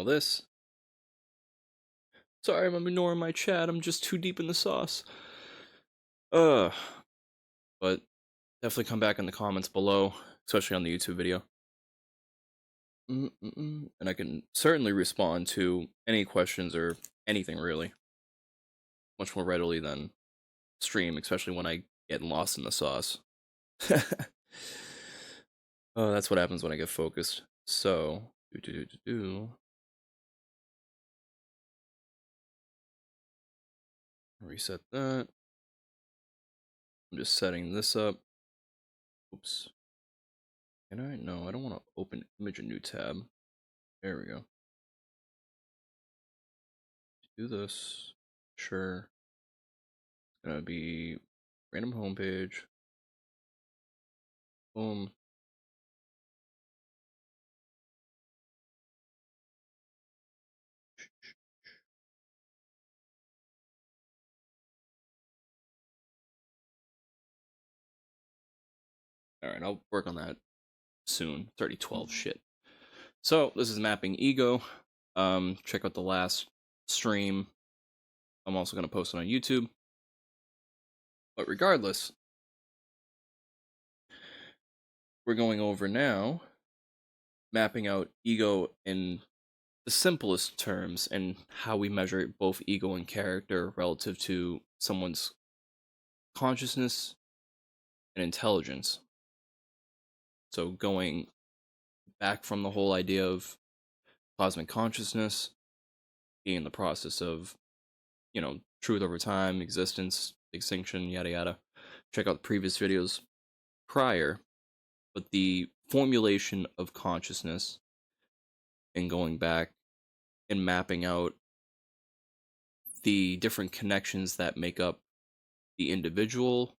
all this. Sorry, I'm ignoring my chat. I'm just too deep in the sauce. But definitely come back in the comments below, especially on the YouTube video. And I can certainly respond to any questions or anything really much more readily than stream, especially when I get lost in the sauce. Oh, that's what happens when I get focused. So, reset that. I'm just setting this up. Oops. Can I? No, I don't want to open image a new tab. There we go. Do this. Sure. It's gonna be random homepage. Boom. Alright, I'll work on that soon. 3012 shit. So, this is mapping ego. Check out the last stream. I'm also going to post it on YouTube. But regardless, we're going over now mapping out ego in the simplest terms and how we measure both ego and character relative to someone's consciousness and intelligence. So going back from the whole idea of cosmic consciousness being the process of, truth over time, existence, extinction, yada yada. Check out the previous videos prior, but the formulation of consciousness and going back and mapping out the different connections that make up the individual,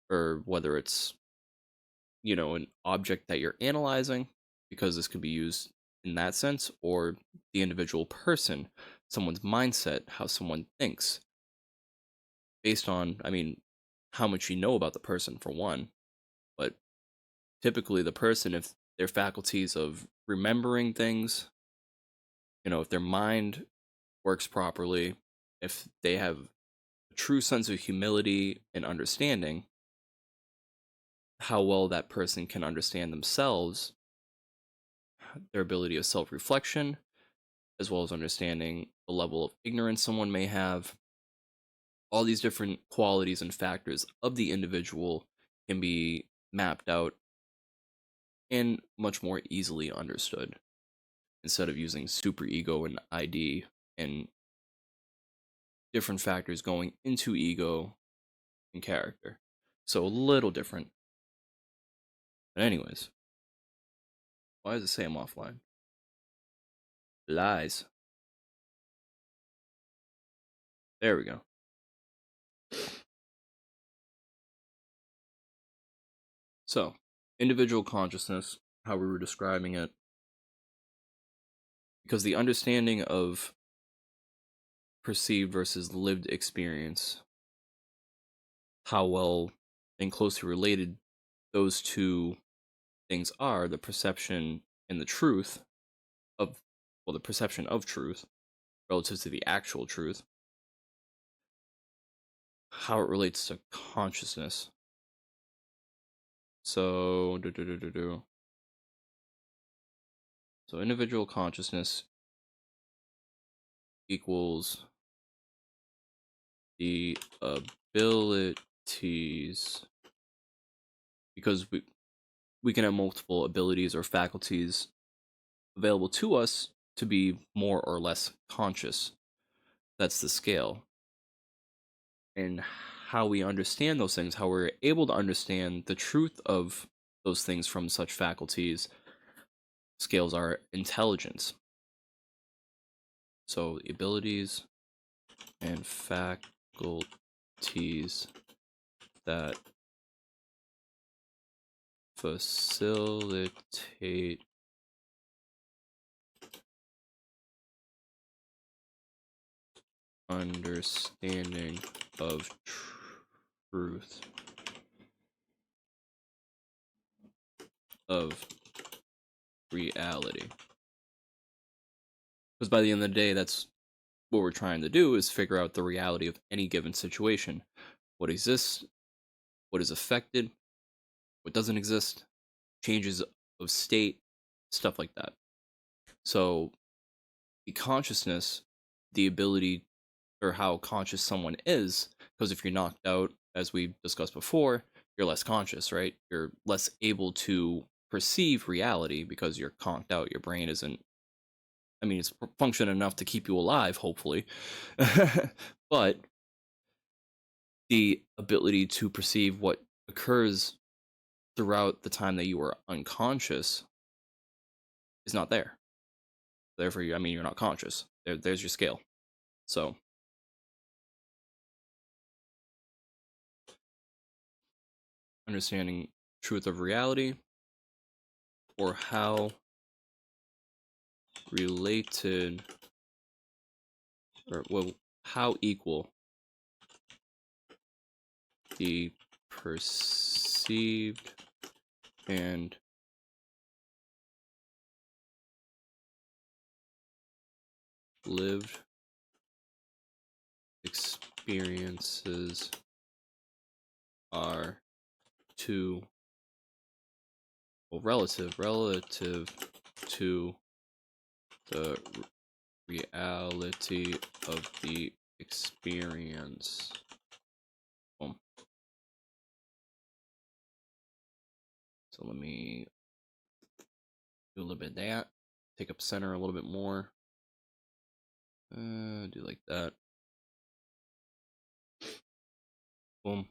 or whether it's, an object that you're analyzing, because this could be used in that sense, or the individual person, someone's mindset, how someone thinks, based on, how much you know about the person for one, but typically the person, if their faculties of remembering things, if their mind works properly, if they have a true sense of humility and understanding, how well that person can understand themselves, their ability of self-reflection, as well as understanding the level of ignorance someone may have. All these different qualities and factors of the individual can be mapped out and much more easily understood, instead of using superego and ID and different factors going into ego and character. So a little different. But anyways, why does it say I'm offline? Lies. There we go. So, individual consciousness, how we were describing it, because the understanding of perceived versus lived experience, how well and closely related those two things are, the perception and the truth of, the perception of truth relative to the actual truth, how it relates to consciousness. So, so individual consciousness equals the abilities, because we can have multiple abilities or faculties available to us to be more or less conscious. That's the scale. And how we understand those things, how we're able to understand the truth of those things from such faculties, scales our intelligence. So the abilities and faculties that facilitate understanding of truth of reality. Because by the end of the day, that's what we're trying to do is figure out the reality of any given situation. What exists, what is affected, what doesn't exist, changes of state, stuff like that. So the consciousness, the ability or how conscious someone is, because if you're knocked out, as we discussed before, you're less conscious, right? You're less able to perceive reality because you're conked out. Your brain isn't, I mean, it's functioning enough to keep you alive, hopefully. But the ability to perceive what occurs throughout the time that you are unconscious is not there. Therefore, I mean, you're not conscious. There's your scale. So, understanding truth of reality or how related or well, how equal the perceived and lived experiences are to relative to the reality of the experience. Boom. So let me do a little bit of that. Take up center a little bit more. Do like that. Boom.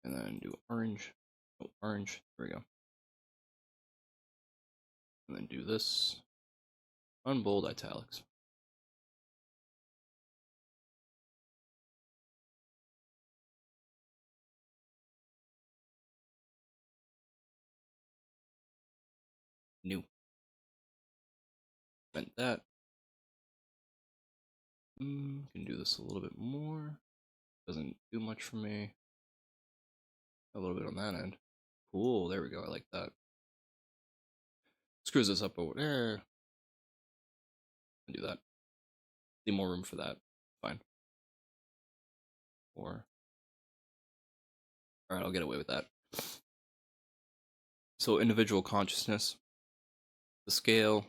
And then do orange. Oh, orange. There we go. And then do this. Unbold italics. New. Vent that. Can do this a little bit more. Doesn't do much for me. A little bit on that end. Cool. There we go. I like that. Screws this up over there. Do that. Need more room for that. Fine. Or all right, I'll get away with that. So individual consciousness, the scale,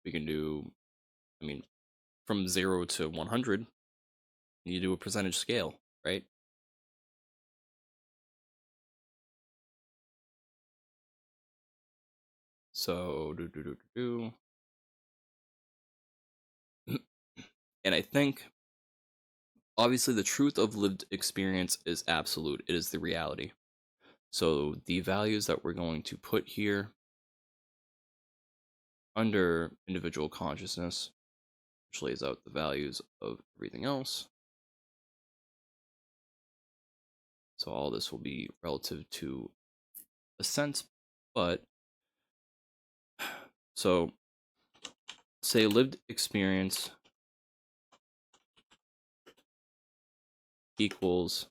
we can do, I mean, from 0 to 100, you do a percentage scale, right? So, and I think, obviously, the truth of lived experience is absolute. It is the reality. So the values that we're going to put here under individual consciousness, which lays out the values of everything else. So all this will be relative to a sense, but so say lived experience equals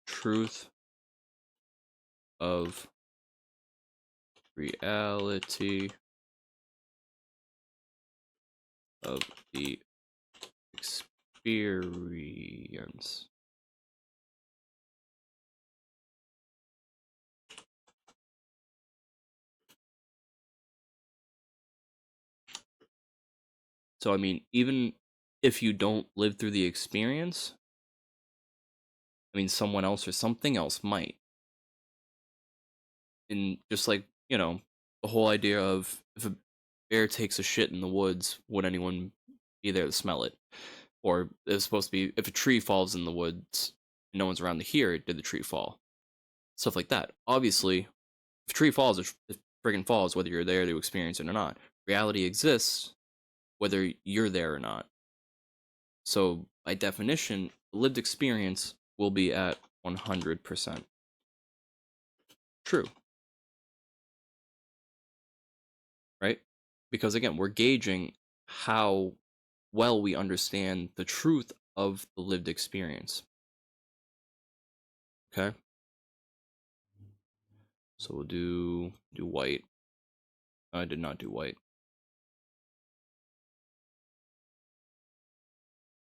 truth of reality of the experience. So, I mean, even if you don't live through the experience, I mean, someone else or something else might. And just like, the whole idea of if a bear takes a shit in the woods, would anyone be there to smell it? Or it's supposed to be if a tree falls in the woods and no one's around to hear it, did the tree fall? Stuff like that. Obviously, if a tree falls, it friggin' falls, whether you're there to experience it or not. Reality exists whether you're there or not. So, by definition, lived experience will be at 100% true, right? Because again, we're gauging how well we understand the truth of the lived experience. Okay? So we'll do white. I did not do white.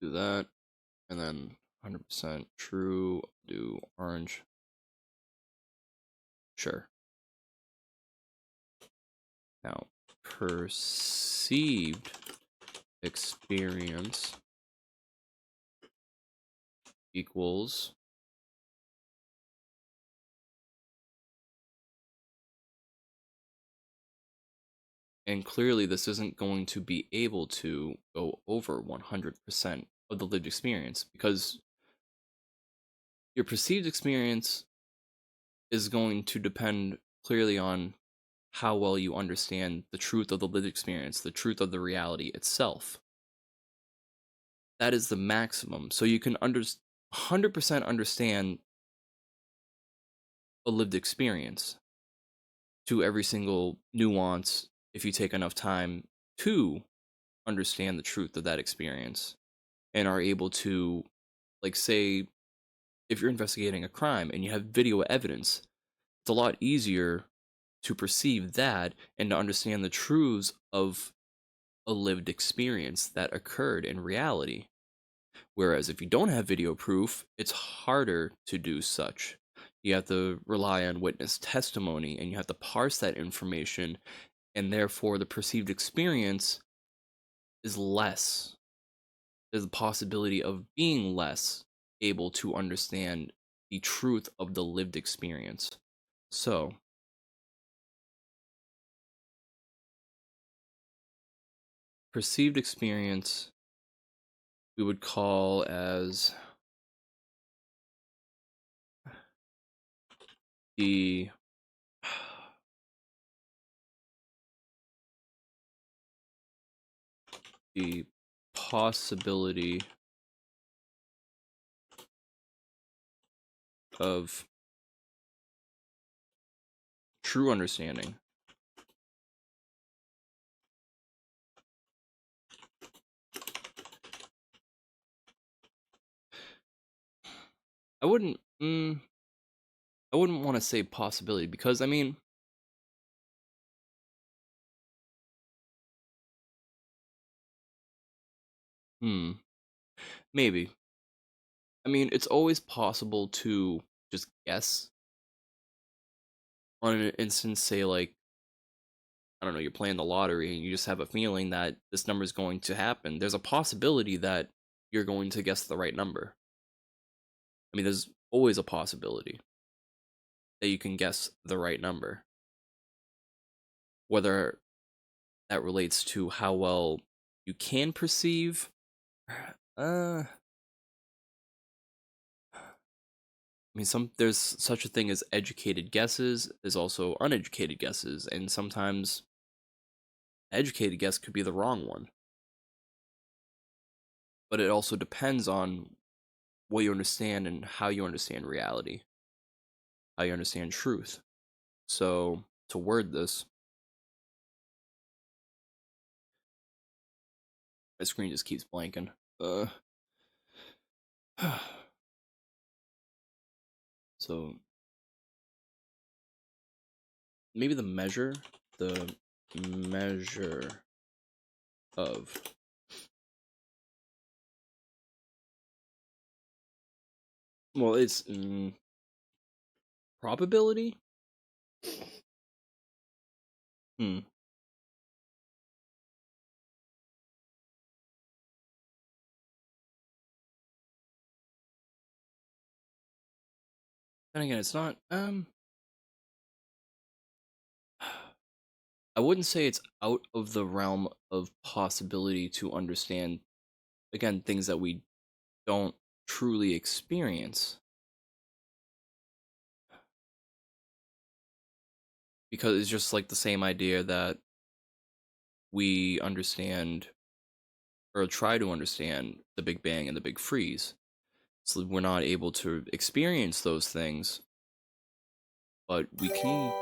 Do that, and then 100% true. Do orange. Sure. Now, perceived experience equals, and clearly this isn't going to be able to go over 100% of the lived experience, because your perceived experience is going to depend clearly on how well you understand the truth of the lived experience, the truth of the reality itself. That is the maximum. So you can 100% understand a lived experience to every single nuance if you take enough time to understand the truth of that experience and are able to, like, say, if you're investigating a crime and you have video evidence, it's a lot easier to perceive that and to understand the truths of a lived experience that occurred in reality. Whereas if you don't have video proof, it's harder to do such. You have to rely on witness testimony and you have to parse that information, and therefore the perceived experience is less. There's a possibility of being less able to understand the truth of the lived experience. So, perceived experience we would call as the the possibility of true understanding. I wouldn't I wouldn't want to say possibility, because I mean, maybe. I mean, it's always possible to just guess on an instance, say, like, I don't know, you're playing the lottery and you just have a feeling that this number is going to happen. There's a possibility that you're going to guess the right number. I mean, there's always a possibility that you can guess the right number. Whether that relates to how well you can perceive, I mean, there's such a thing as educated guesses. There's also uneducated guesses, and sometimes educated guess could be the wrong one. But it also depends on what you understand and how you understand reality, how you understand truth. So, to word this, my screen just keeps blanking. So maybe the measure of well, it's probability. Hmm. Then again, it's not. I wouldn't say it's out of the realm of possibility to understand, again, things that we don't truly experience, because it's just like the same idea that we understand or try to understand the Big Bang and the Big Freeze. So we're not able to experience those things, but we can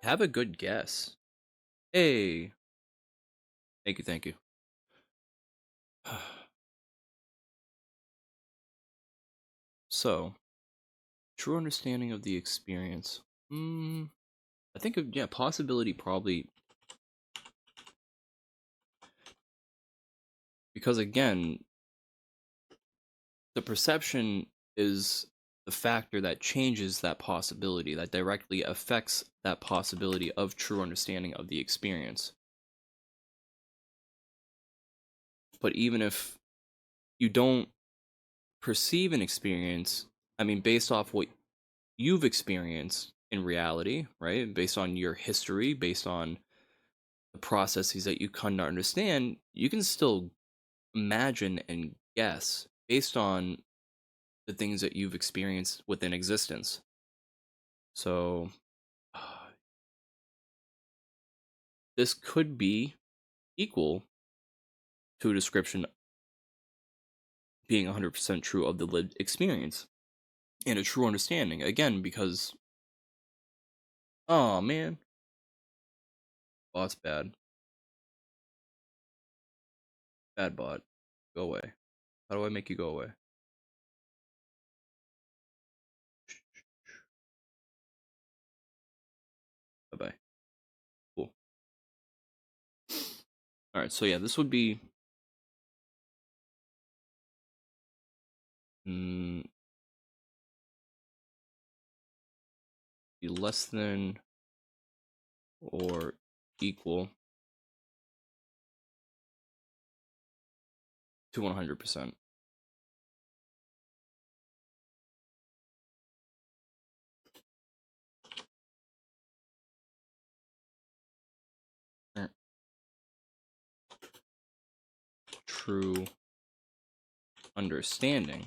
have a good guess. Hey, thank you, thank you. So, true understanding of the experience. I think yeah, possibility probably, because again, the perception is the factor that changes that possibility, that directly affects that possibility of true understanding of the experience. But even if you don't perceive an experience, I mean, based off what you've experienced in reality, right? Based on your history, based on the processes that you come to understand, you can still imagine and guess based on the things that you've experienced within existence. So, this could be equal to a description being 100% true of the lived experience and a true understanding. Again, because, oh man, bot's bad. Bad bot. Go away. How do I make you go away? Bye bye. Cool. Alright, so yeah, this would be mm, be less than or equal to 100%. True understanding.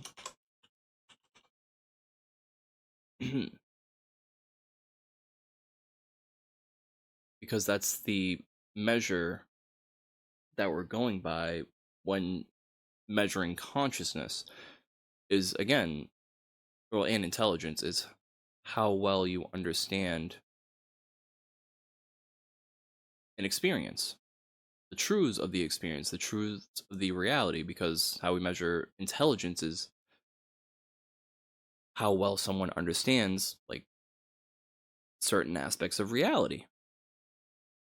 Because that's the measure that we're going by when measuring consciousness, is again, well, and intelligence, is how well you understand an experience, the truths of the experience, the truths of the reality. Because how we measure intelligence is how well someone understands like certain aspects of reality,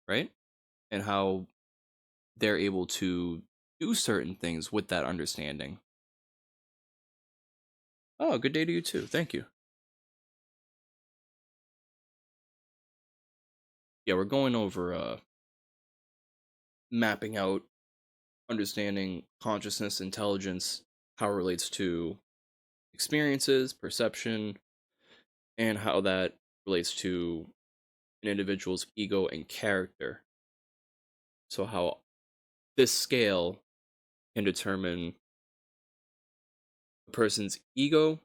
right? And how they're able to do certain things with that understanding. Oh, good day to you too. Thank you. Yeah, we're going over mapping out understanding consciousness, intelligence, how it relates to experiences, perception, and how that relates to an individual's ego and character. So, how this scale can determine a person's ego,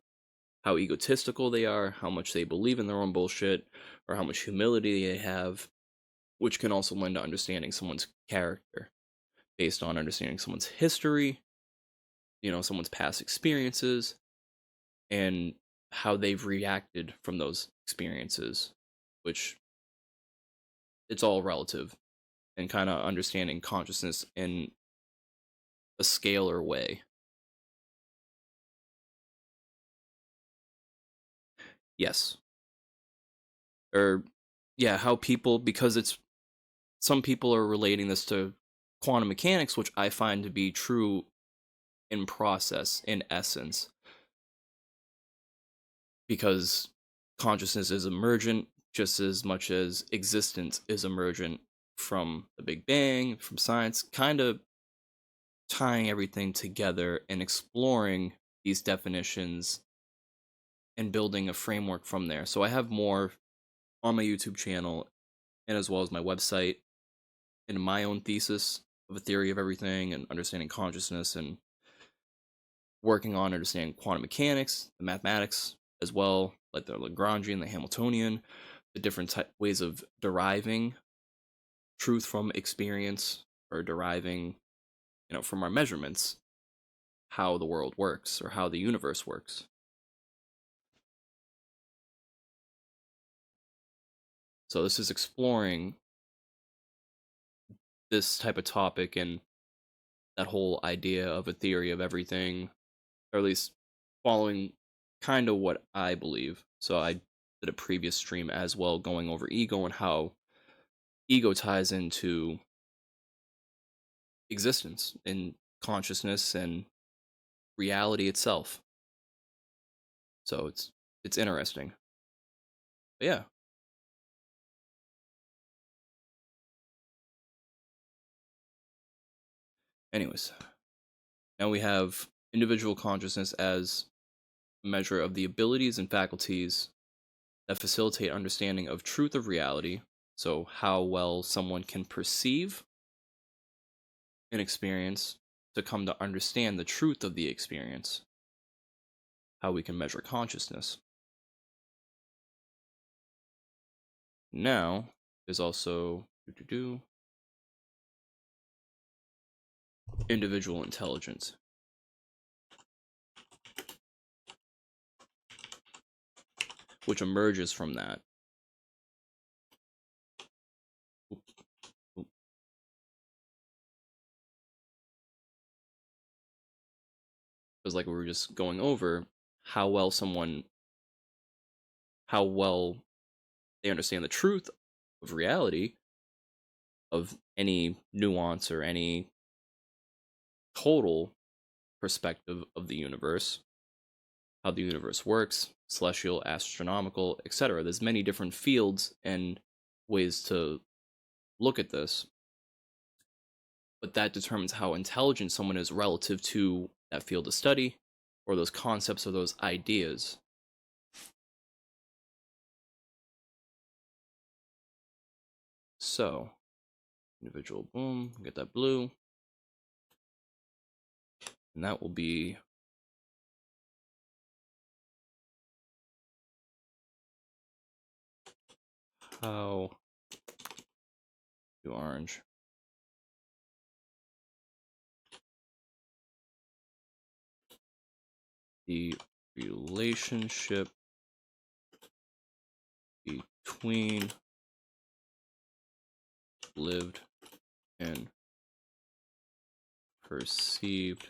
how egotistical they are, how much they believe in their own bullshit, or how much humility they have, which can also lend to understanding someone's character based on understanding someone's history, someone's past experiences, and how they've reacted from those experiences, which it's all relative, and kind of understanding consciousness in a scalar way. Yes. Or, yeah, how people, because it's, some people are relating this to quantum mechanics, which I find to be true in process, in essence, because consciousness is emergent just as much as existence is emergent from the Big Bang, from science, kind of tying everything together and exploring these definitions and building a framework from there. So I have more on my YouTube channel and as well as my website and my own thesis of a theory of everything and understanding consciousness and working on understanding quantum mechanics, the mathematics as well, like the Lagrangian, the Hamiltonian, the different ways of deriving truth from experience, or deriving, from our measurements, how the world works or how the universe works. So this is exploring this type of topic and that whole idea of a theory of everything, or at least following kind of what I believe. So I did a previous stream as well, going over ego and how ego ties into existence and consciousness and reality itself. So it's interesting. But yeah. Anyways, now we have individual consciousness as a measure of the abilities and faculties that facilitate understanding of truth of reality. So how well someone can perceive an experience to come to understand the truth of the experience. How we can measure consciousness. Now, there's also individual intelligence, which emerges from that. Because like we were just going over, how well they understand the truth of reality, of any nuance or any total perspective of the universe, how the universe works, celestial, astronomical, etc. There's many different fields and ways to look at this, but that determines how intelligent someone is relative to that field of study or those concepts or those ideas. So, individual, boom, get that blue. And that will be how do orange. The relationship between lived and perceived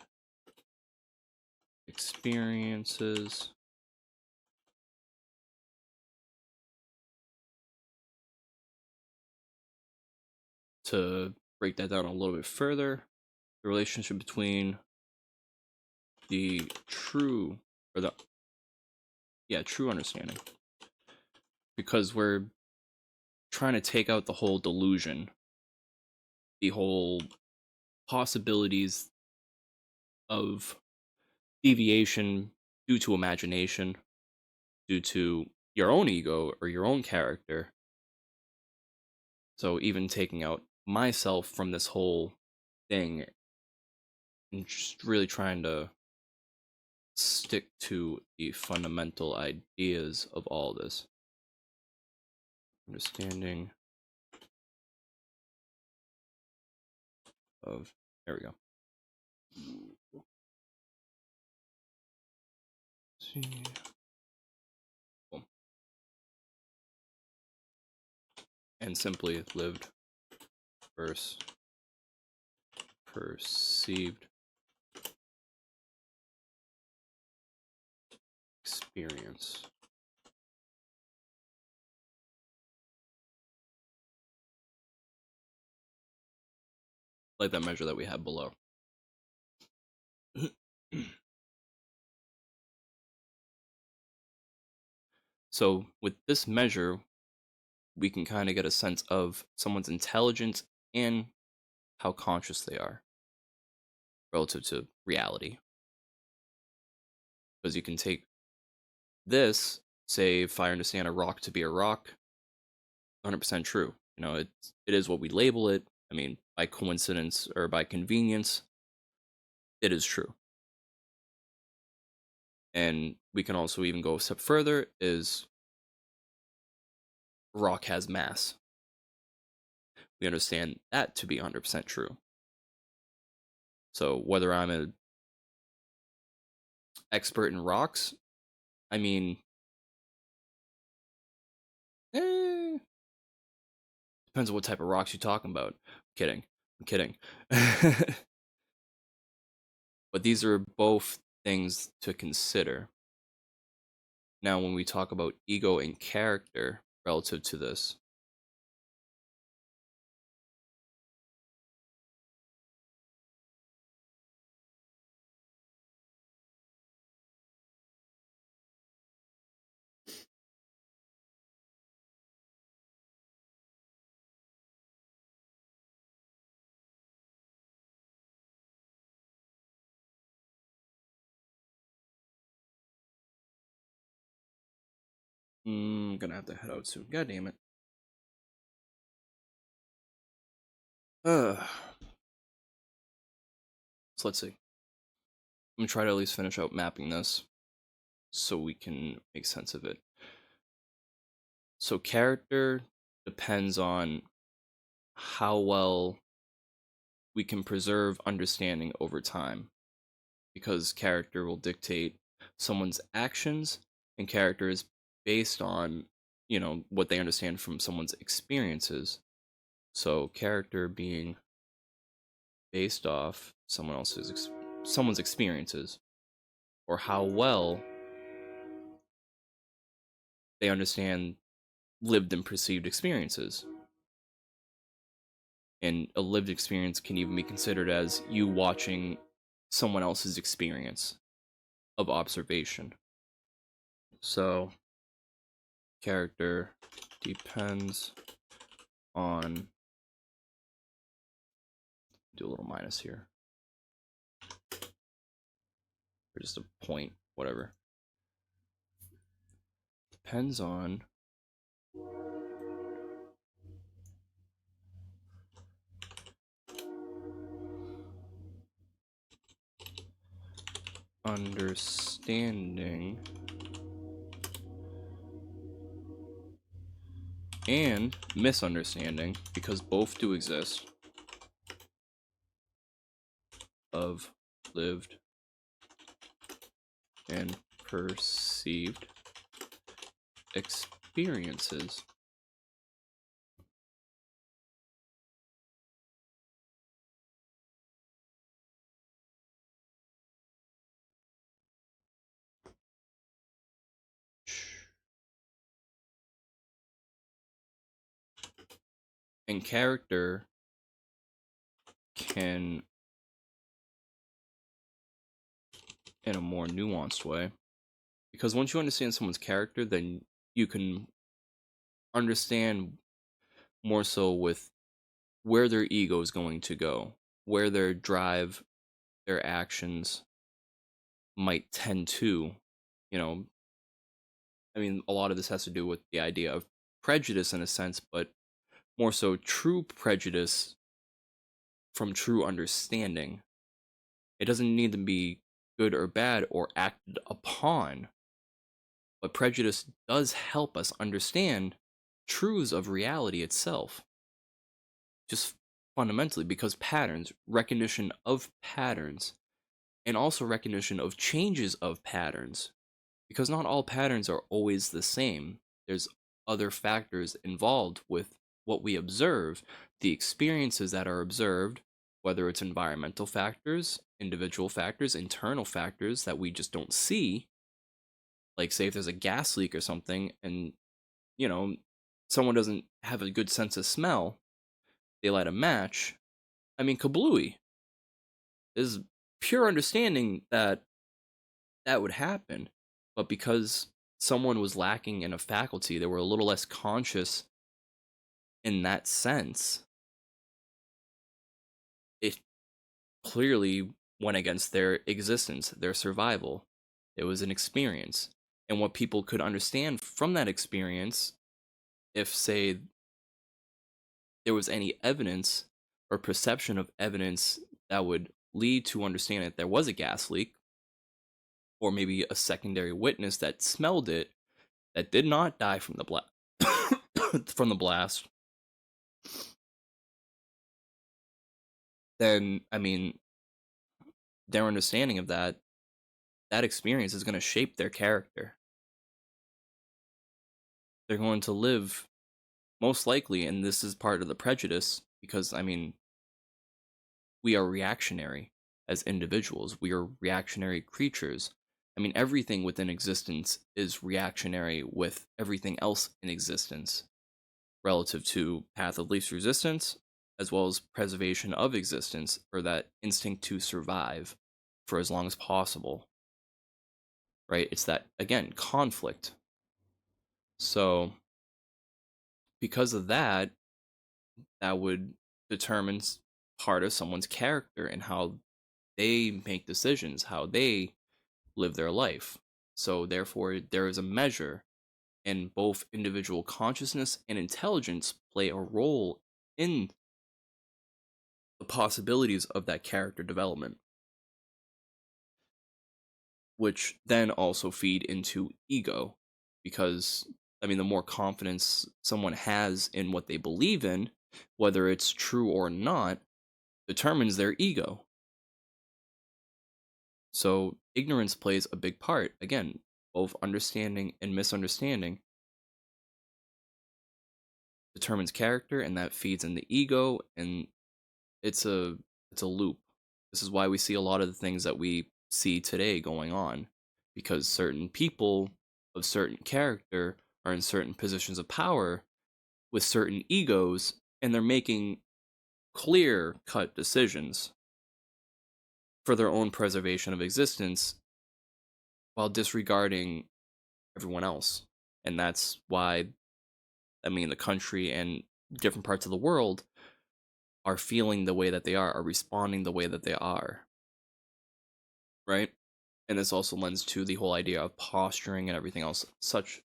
experiences to break that down a little bit further. The relationship between the true true understanding, because we're trying to take out the whole delusion, the whole possibilities of deviation due to imagination, due to your own ego or your own character. So even taking out myself from this whole thing and just really trying to stick to the fundamental ideas of all this. Understanding of, there we go. See. Boom. And simply lived versus perceived experience. Like that measure that we have below. So with this measure, we can kind of get a sense of someone's intelligence and how conscious they are relative to reality. Because you can take this, say, if I understand a rock to be a rock, 100% true. You know, it is what we label it. I mean, by coincidence or by convenience, it is true. And we can also even go a step further, is rock has mass. We understand that to be 100% true. So whether I'm an expert in rocks, I mean, depends on what type of rocks you're talking about. I'm kidding. But these are both things to consider. Now, when we talk about ego and character relative to this, I'm gonna have to head out soon. God damn it. Uh, so let's see. I'm gonna try to at least finish out mapping this so we can make sense of it. So character depends on how well we can preserve understanding over time, because character will dictate someone's actions, and character is based on, what they understand from someone's experiences. So character being based off someone's experiences, or how well they understand lived and perceived experiences. And a lived experience can even be considered as you watching someone else's experience of observation. So character depends on, do a little minus here, or just a point, whatever. Depends on understanding and misunderstanding, because both do exist, of lived and perceived experiences. And character can, in a more nuanced way, because once you understand someone's character, then you can understand more so with where their ego is going to go, where their drive, their actions might tend to. You know, I mean, a lot of this has to do with the idea of prejudice in a sense, but more so true prejudice from true understanding. It doesn't need to be good or bad or acted upon, but prejudice does help us understand truths of reality itself. Just fundamentally, because patterns, recognition of patterns, and also recognition of changes of patterns, because not all patterns are always the same. There's other factors involved with what we observe, the experiences that are observed, whether it's environmental factors, individual factors, internal factors that we just don't see. Like, say, if there's a gas leak or something, and, you know, someone doesn't have a good sense of smell, they light a match. I mean, kablooey. There's pure understanding that that would happen. But because someone was lacking in a faculty, they were a little less conscious in that sense, it clearly went against their existence, their survival. It was an experience. And what people could understand from that experience, if, say, there was any evidence or perception of evidence that would lead to understanding that there was a gas leak, or maybe a secondary witness that smelled it, that did not die from the from the blast, then, I mean, their understanding of that experience is going to shape their character. They're going to live, most likely, and this is part of the prejudice, because, I mean, we are reactionary as individuals. We are reactionary creatures. I mean, everything within existence is reactionary with everything else in existence relative to path of least resistance, as well as preservation of existence, or that instinct to survive for as long as possible, right? It's that, again, conflict. So, because of that, that would determine part of someone's character and how they make decisions, how they live their life. So, therefore, there is a measure, and both individual consciousness and intelligence play a role in the possibilities of that character development, which then also feed into ego. Because, I mean, the more confidence someone has in what they believe in, whether it's true or not, determines their ego. So, ignorance plays a big part. Again, both understanding and misunderstanding determines character, and that feeds in the ego, and it's a it's a loop. This is why we see a lot of the things that we see today going on, because certain people of certain character are in certain positions of power with certain egos, and they're making clear cut decisions for their own preservation of existence while disregarding everyone else. And that's why, I mean, the country and different parts of the world are feeling the way that they are responding the way that they are, right? And this also lends to the whole idea of posturing and everything else such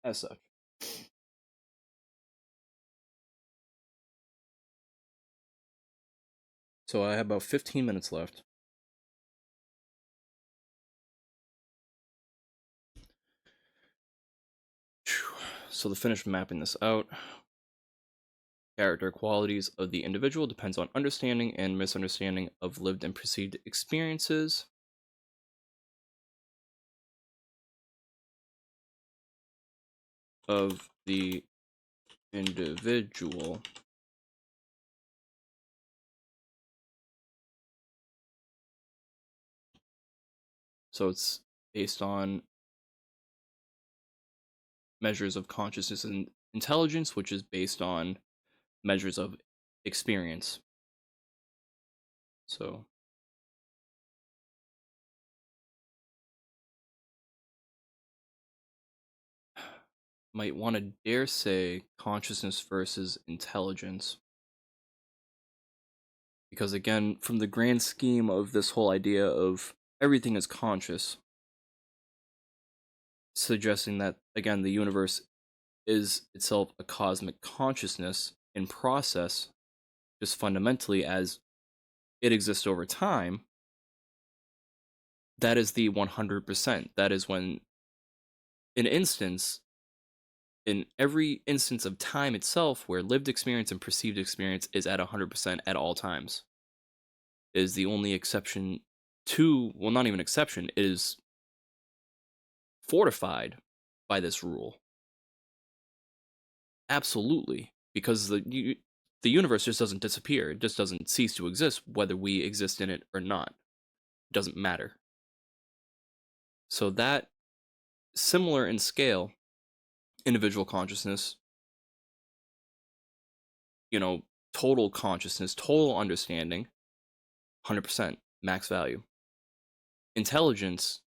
as such. So I have about 15 minutes left. So to finish mapping this out, character qualities of the individual depends on understanding and misunderstanding of lived and perceived experiences. Of the individual. So it's based on measures of consciousness and intelligence, which is based on measures of experience. So might want to dare say consciousness versus intelligence. Because again, from the grand scheme of this whole idea of everything is conscious, suggesting that, again, the universe is itself a cosmic consciousness in process, just fundamentally as it exists over time, that is the 100%. That is when an instance, in every instance of time itself, where lived experience and perceived experience is at 100% at all times, is the only exception to, well, not even exception, it is fortified by this rule. Absolutely. Because the universe just doesn't disappear. It just doesn't cease to exist, whether we exist in it or not. It doesn't matter. So that, similar in scale, individual consciousness, total consciousness, total understanding, 100%, max value. Intelligence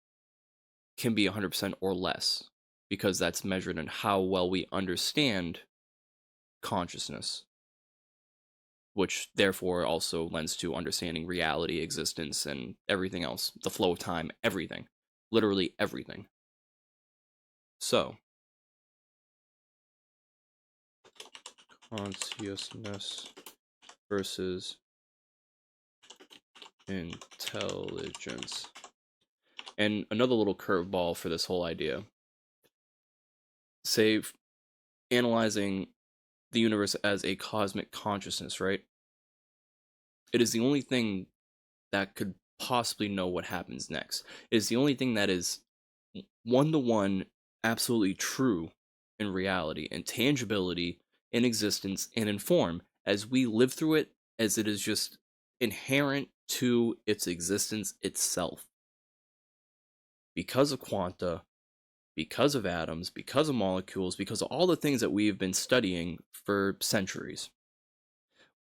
can be 100% or less, because that's measured in how well we understand consciousness, which therefore also lends to understanding reality, existence, and everything else, the flow of time, everything, literally everything. So, consciousness versus intelligence. And another little curveball for this whole idea. Say, analyzing the universe as a cosmic consciousness, right? It is the only thing that could possibly know what happens next. It is the only thing that is one to one absolutely true in reality and tangibility in existence and in form as we live through it, as it is just inherent to its existence itself. because of quanta, because of atoms, because of molecules, because of all the things that we've been studying for centuries.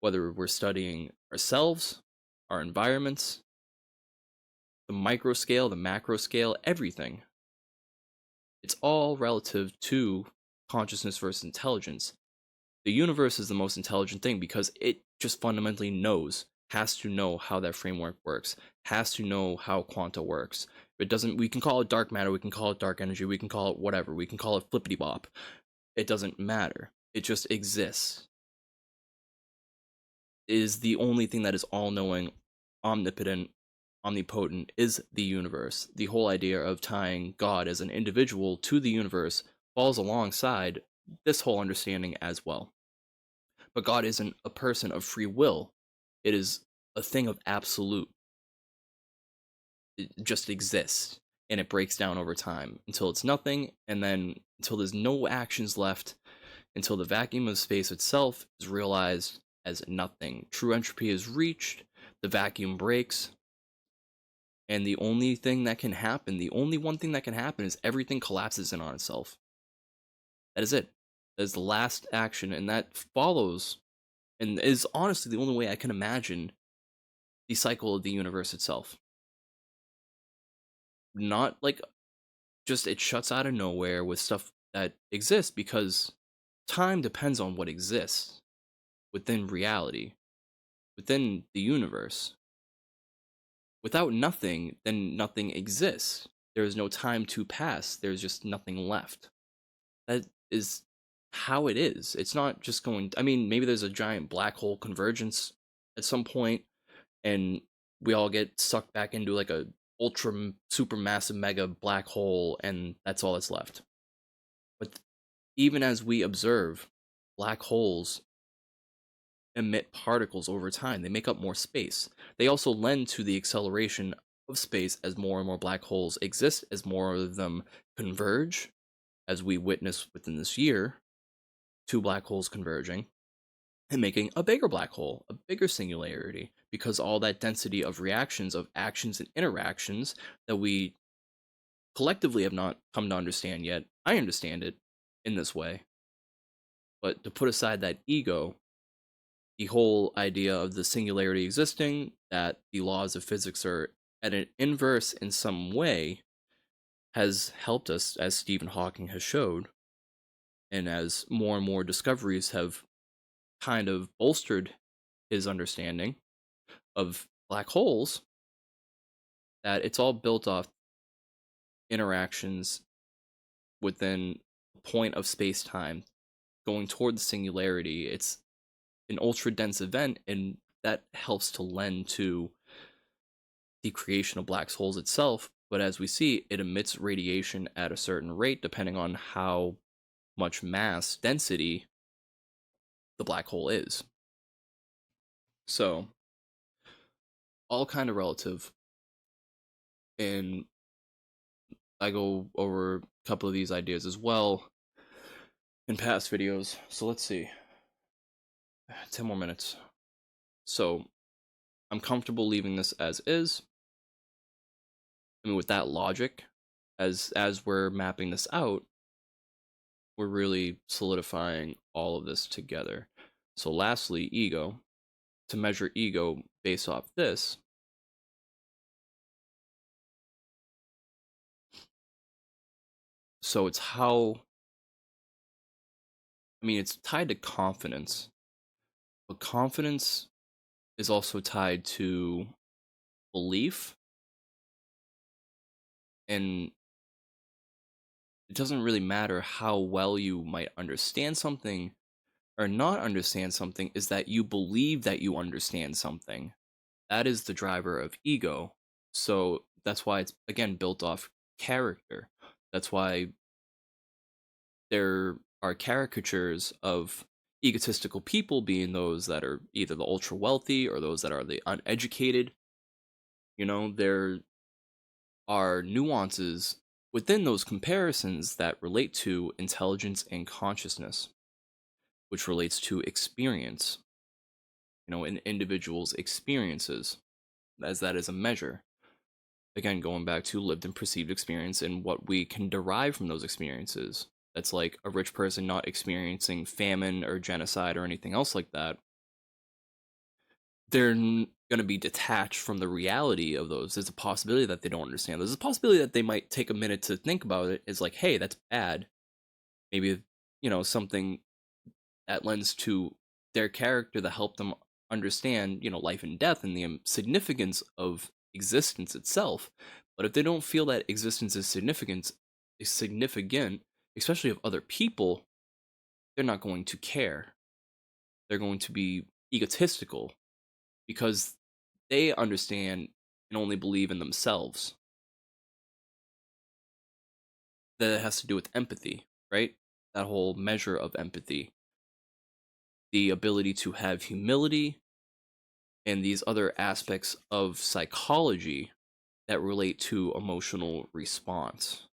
Whether we're studying ourselves, our environments, the micro scale, the macro scale, everything. It's all relative to consciousness versus intelligence. The universe is the most intelligent thing because it just fundamentally knows, has to know how that framework works, has to know how quanta works. It doesn't, we can call it dark matter, we can call it dark energy, we can call it whatever, we can call it flippity bop. It doesn't matter. It just exists. It is the only thing that is all knowing, omnipotent, omnipotent is the universe. The whole idea of tying God as an individual to the universe falls alongside this whole understanding as well. But God isn't a person of free will. It is a thing of absolute. It just exists, and it breaks down over time until it's nothing, and then until there's no actions left, until the vacuum of space itself is realized as nothing. True entropy is reached, the vacuum breaks, and the only thing that can happen, the only one thing that can happen is everything collapses in on itself. That is it. That is the last action, and that follows, and is honestly the only way I can imagine the cycle of the universe itself. Not like just it shuts out of nowhere with stuff that exists, because time depends on what exists within reality, within the universe. Without nothing, then nothing exists. There is no time to pass. There's just nothing left. That is how it is. It's not just going. I mean, maybe there's a giant black hole convergence at some point, and we all get sucked back into like a ultra super massive mega black hole, and that's all that's left. But even as we observe, black holes emit particles over time. They make up more space. They also lend to the acceleration of space as more and more black holes exist, as more of them converge, as we witness within this year, two black holes converging and making a bigger black hole, a bigger singularity, because all that density of reactions, of actions and interactions that we collectively have not come to understand yet. I understand it in this way. But to put aside that ego, the whole idea of the singularity existing, that the laws of physics are at an inverse in some way, has helped us, as Stephen Hawking has showed, and as more and more discoveries have kind of bolstered his understanding of black holes, that it's all built off interactions within a point of space-time going toward the singularity. It's an ultra dense event, and that helps to lend to the creation of black holes itself. But as we see, it emits radiation at a certain rate depending on how much mass density the black hole is. So, all kind of relative. And I go over a couple of these ideas as well in past videos. So let's see. 10 more minutes. So, I'm comfortable leaving this as is. I mean, with that logic, as we're mapping this out, we're really solidifying all of this together. So lastly, ego. To measure ego based off this, so it's how, I mean, it's tied to confidence, but confidence is also tied to belief, and it doesn't really matter how well you might understand something or not understand something, is that you believe that you understand something. That is the driver of ego. So that's why it's, again, built off character. That's why there are caricatures of egotistical people being those that are either the ultra wealthy or those that are the uneducated. You know, there are nuances within those comparisons that relate to intelligence and consciousness, which relates to experience, you know, an individual's experiences, as that is a measure. again, going back to lived and perceived experience and what we can derive from those experiences. That's like a rich person not experiencing famine or genocide or anything else like that. They're going to be detached from the reality of those. There's a possibility that they don't understand. There's a possibility that they might take a minute to think about it. Is like, hey, that's bad. Maybe, something that lends to their character to help them understand, life and death and the significance of existence itself. But if they don't feel that existence is significant, especially of other people, they're not going to care. They're going to be egotistical because they understand and only believe in themselves. That it has to do with empathy, right? That whole measure of empathy, the ability to have humility, and these other aspects of psychology that relate to emotional response.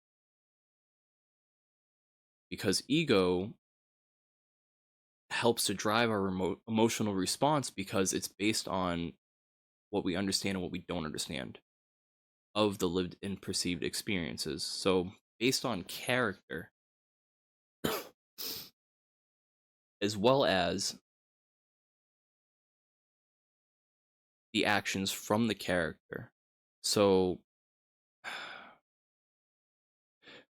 Because ego helps to drive our emotional response because it's based on what we understand and what we don't understand of the lived and perceived experiences. So, based on character, as well as the actions from the character. So,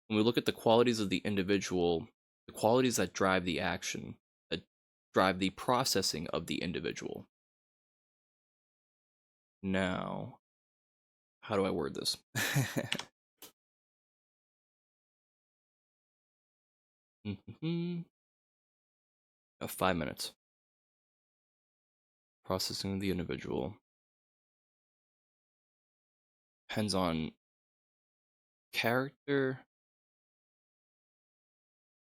when we look at the qualities of the individual, the qualities that drive the action, that drive the processing of the individual. Now, how do I word this? Got 5 minutes. Processing of the individual depends on character,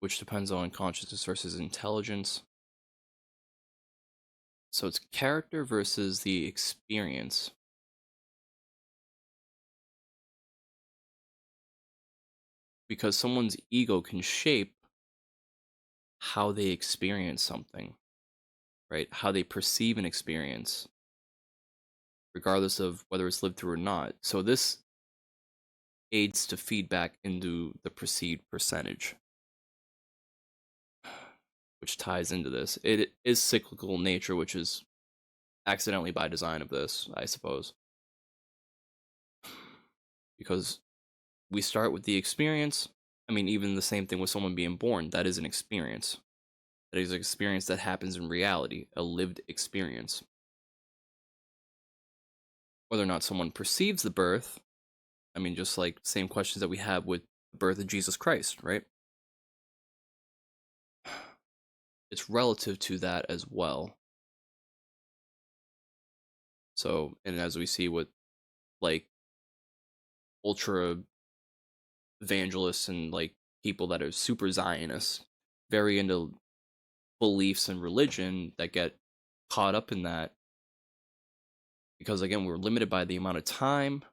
which depends on consciousness versus intelligence. So it's character versus the experience. Because someone's ego can shape how they experience something, right? How they perceive an experience, regardless of whether it's lived through or not. So this aids to feedback into the perceived percentage, which ties into this. It is cyclical in nature, which is accidentally by design of this, I suppose. Because we start with the experience. I mean, even the same thing with someone being born, that is an experience. That is an experience that happens in reality, a lived experience. Whether or not someone perceives the birth, I mean, just like same questions that we have with the birth of Jesus Christ, right? It's relative to that as well. So, and as we see with like ultra evangelists and like people that are super Zionists, very into beliefs and religion that get caught up in that because again we're limited by the amount of time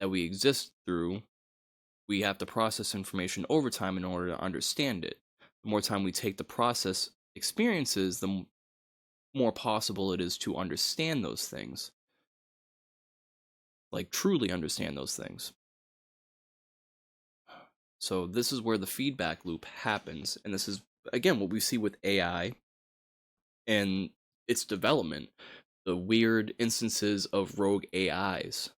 that we exist through. We have to process information over time in order to understand it. The more time we take to process experiences, the more possible it is to understand those things, like truly understand those things. So this is where the feedback loop happens, and this is again what we see with AI and its development, the weird instances of rogue AIs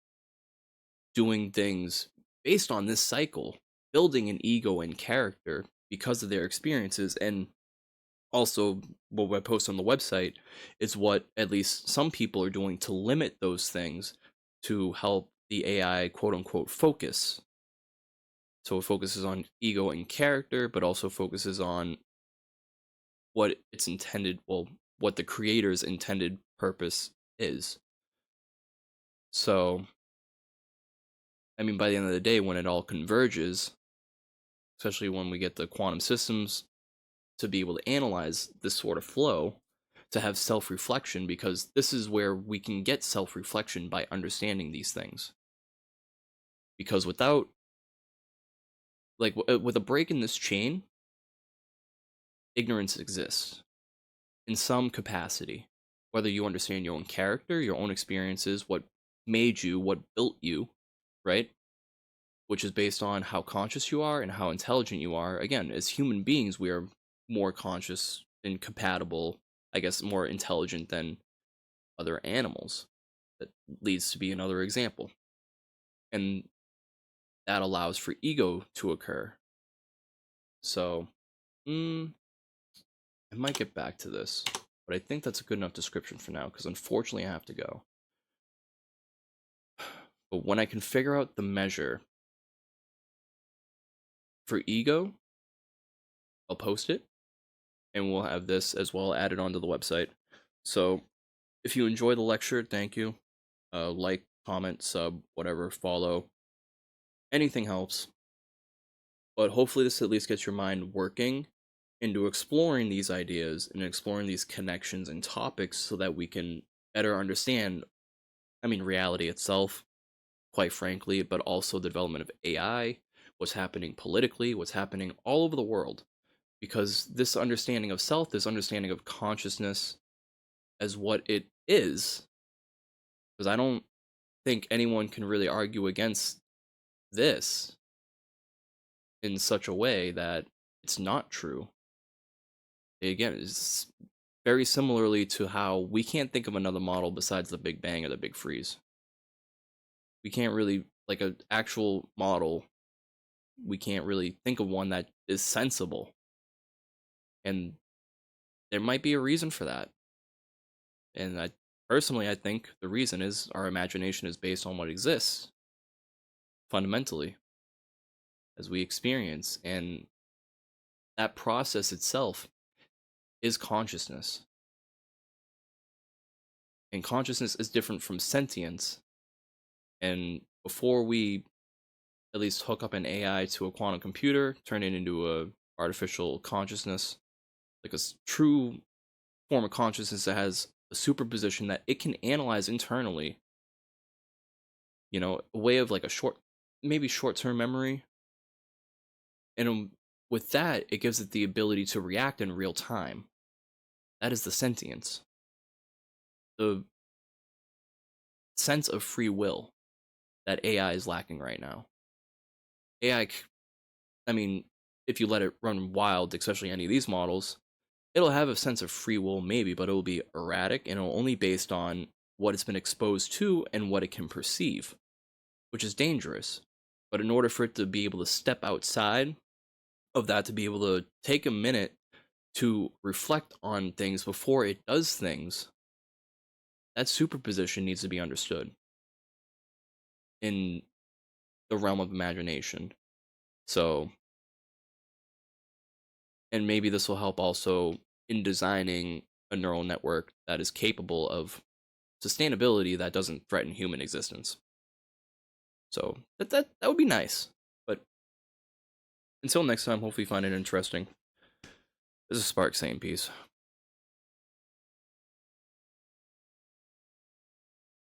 doing things based on this cycle, building an ego and character because of their experiences. And also, what I post on the website is what at least some people are doing to limit those things to help the AI quote unquote focus. So it focuses on ego and character, but also focuses on what its intended, well, what the creator's intended purpose is. So, I mean, by the end of the day, when it all converges, especially when we get the quantum systems to be able to analyze this sort of flow, to have self-reflection, because this is where we can get self-reflection by understanding these things. Because without, like, with a break in this chain, ignorance exists in some capacity. Whether you understand your own character, your own experiences, what made you, what built you, right? Which is based on how conscious you are and how intelligent you are. Again, as human beings, we are more conscious and compatible, I guess, more intelligent than other animals. That leads to be another example. And that allows for ego to occur. So, I might get back to this, but I think that's a good enough description for now because unfortunately I have to go. But when I can figure out the measure for ego, I'll post it and we'll have this as well added onto the website. So if you enjoy the lecture, thank you. Like, comment, sub, whatever, follow. Anything helps. But hopefully this at least gets your mind working into exploring these ideas and exploring these connections and topics so that we can better understand, reality itself, quite frankly, but also the development of AI, what's happening politically, what's happening all over the world. Because this understanding of self, this understanding of consciousness as what it is, because I don't think anyone can really argue against this in such a way that it's not true. Again, it's very similarly to how we can't think of another model besides the Big Bang or the Big Freeze. We can't really, like an actual model, we can't really think of one that is sensible. And there might be a reason for that. And I think the reason is our imagination is based on what exists fundamentally as we experience. And that process itself is consciousness. And consciousness is different from sentience. And before we at least hook up an AI to a quantum computer, turn it into a artificial consciousness, like a true form of consciousness that has a superposition that it can analyze internally, a way of like a maybe short-term memory. And with that, it gives it the ability to react in real time. That is the sentience. The sense of free will that AI is lacking right now. AI, if you let it run wild, especially any of these models, it'll have a sense of free will, maybe, but it will be erratic and it'll only based on what it's been exposed to and what it can perceive, which is dangerous. But in order for it to be able to step outside of that, to be able to take a minute to reflect on things before it does things, that superposition needs to be understood in the realm of imagination. So, and maybe this will help also in designing a neural network that is capable of sustainability that doesn't threaten human existence. So that would be nice. But until next time, hopefully you find it interesting. This is Spark saying peace.